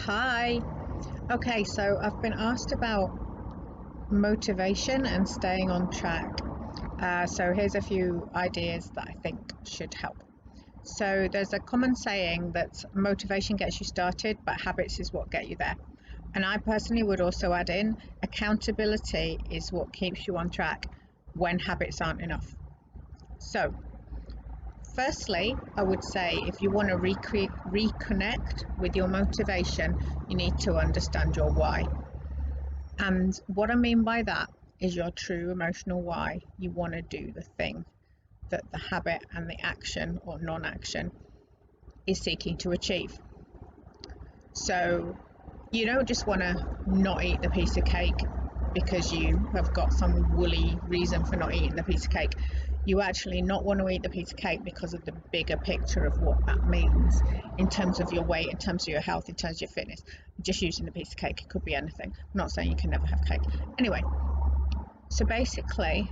Hi. Okay, so I've been asked about motivation and staying on track. So here's a few ideas that I think should help. So there's a common saying that motivation gets you started, but habits is what get you there. And I personally would also add in accountability is what keeps you on track when habits aren't enough. So firstly, I would say if you want to reconnect with your motivation, you need to understand your why. And what I mean by that is your true emotional why you want to do the thing that the habit and the action or non action is seeking to achieve. So you don't just want to not eat the piece of cake because you have got some woolly reason for not eating the piece of cake. You actually not want to eat the piece of cake because of the bigger picture of what that means in terms of your weight, in terms of your health, in terms of your fitness. Just using the piece of cake, it could be anything. I'm not saying you can never have cake. Anyway, so basically,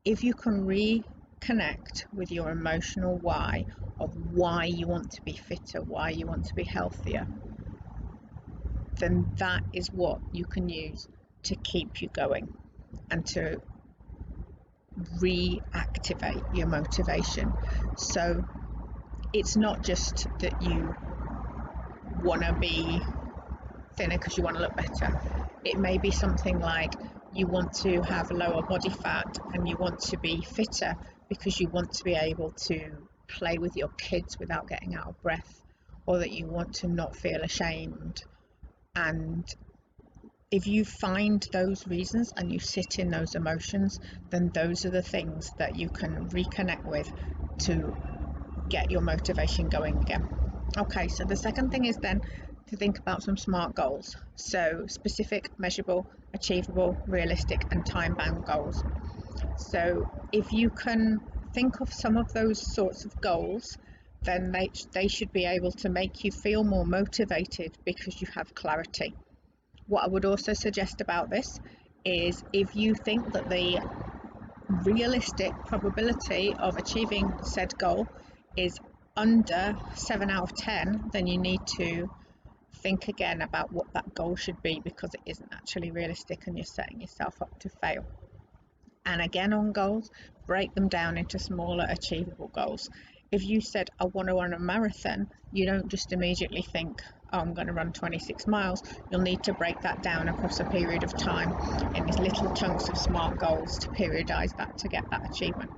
if you can reconnect with your emotional why of why you want to be fitter, why you want to be healthier, then that is what you can use to keep you going and to reactivate your motivation. So it's not just that you want to be thinner because you want to look better. It may be something like you want to have lower body fat and you want to be fitter because you want to be able to play with your kids without getting out of breath, or that you want to not feel ashamed. And if you find those reasons and you sit in those emotions, then those are the things that you can reconnect with to get your motivation going again. Okay, so the second thing is then to think about some SMART goals. So specific, measurable, achievable, realistic, and time-bound goals. So if you can think of some of those sorts of goals, then they should be able to make you feel more motivated because you have clarity. What I would also suggest about this is if you think that the realistic probability of achieving said goal is under 7 out of 10, then you need to think again about what that goal should be, because it isn't actually realistic and you're setting yourself up to fail. And again, on goals, break them down into smaller achievable goals. If you said, I want to run a marathon, you don't just immediately think, oh, I'm going to run 26 miles. You'll need to break that down across a period of time in these little chunks of SMART goals to periodize that to get that achievement.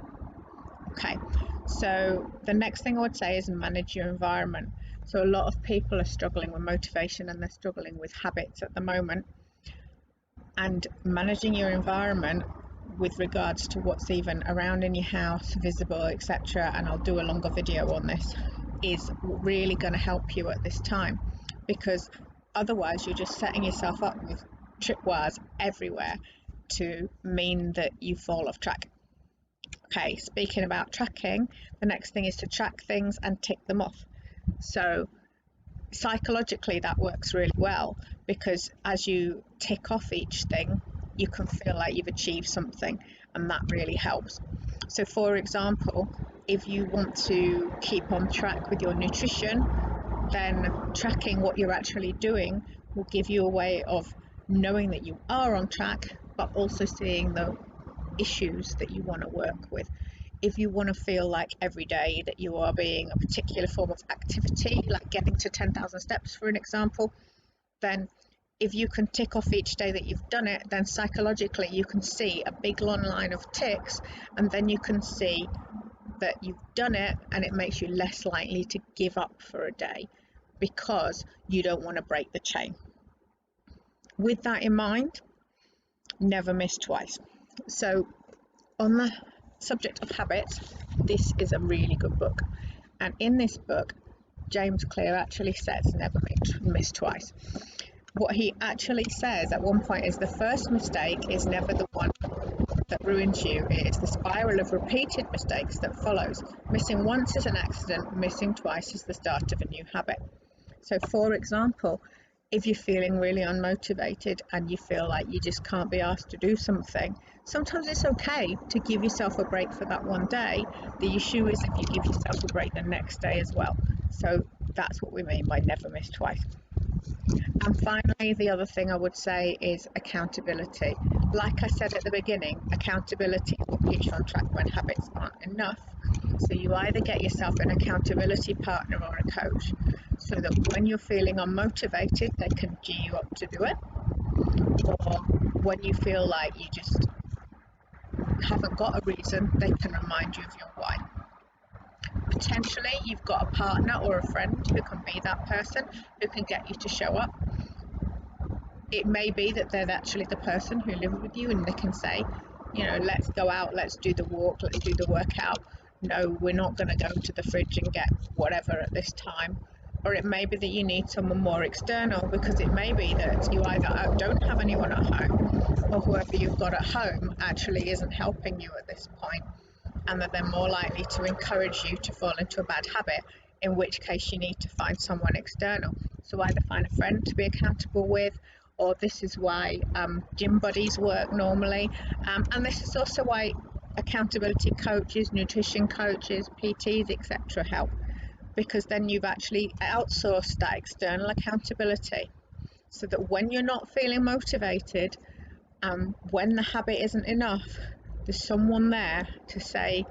Okay, so the next thing I would say is manage your environment. So a lot of people are struggling with motivation and they're struggling with habits at the moment. And managing your environment with regards to what's even around in your house, visible, etc., and I'll do a longer video on this, is really going to help you at this time, because otherwise you're just setting yourself up with tripwires everywhere to mean that you fall off track. Okay, speaking about tracking, the next thing is to track things and tick them off. So psychologically that works really well, because as you tick off each thing, you can feel like you've achieved something, and that really helps. So for example, if you want to keep on track with your nutrition, then tracking what you're actually doing will give you a way of knowing that you are on track, but also seeing the issues that you want to work with. If you want to feel like every day that you are being a particular form of activity, like getting to 10,000 steps, for an example, then if you can tick off each day that you've done it, then psychologically you can see a big long line of ticks, and then you can see that you've done it, and it makes you less likely to give up for a day because you don't want to break the chain. With that in mind, never miss twice. So on the subject of habits, this is a really good book, and in this book James Clear actually says never miss twice. What he actually says at one point is the first mistake is never the one that ruins you. It's the spiral of repeated mistakes that follows. Missing once is an accident, missing twice is the start of a new habit. So for example, if you're feeling really unmotivated and you feel like you just can't be asked to do something, sometimes it's okay to give yourself a break for that one day. The issue is if you give yourself a break the next day as well. So that's what we mean by never miss twice. And finally, the other thing I would say is accountability. Like I said at the beginning, accountability will keep you on track when habits aren't enough. So you either get yourself an accountability partner or a coach so that when you're feeling unmotivated, they can G you up to do it. Or when you feel like you just haven't got a reason, they can remind you of your why. Potentially, you've got a partner or a friend who can be that person who can get you to show up. It may be that they're actually the person who lives with you and they can say, you know, let's go out, let's do the walk, let's do the workout. No, we're not going to go to the fridge and get whatever at this time. Or it may be that you need someone more external, because it may be that you either don't have anyone at home, or whoever you've got at home actually isn't helping you at this point, and that they're more likely to encourage you to fall into a bad habit, in which case you need to find someone external. So either find a friend to be accountable with, or this is why gym buddies work normally. And this is also why accountability coaches, nutrition coaches, PTs, etc. help, because then you've actually outsourced that external accountability, so that when you're not feeling motivated, when the habit isn't enough, there's someone there to say,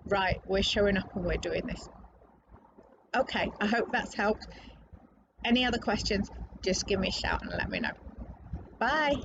right, we're showing up and we're doing this. Okay, I hope that's helped. Any other questions, just give me a shout and let me know. Bye.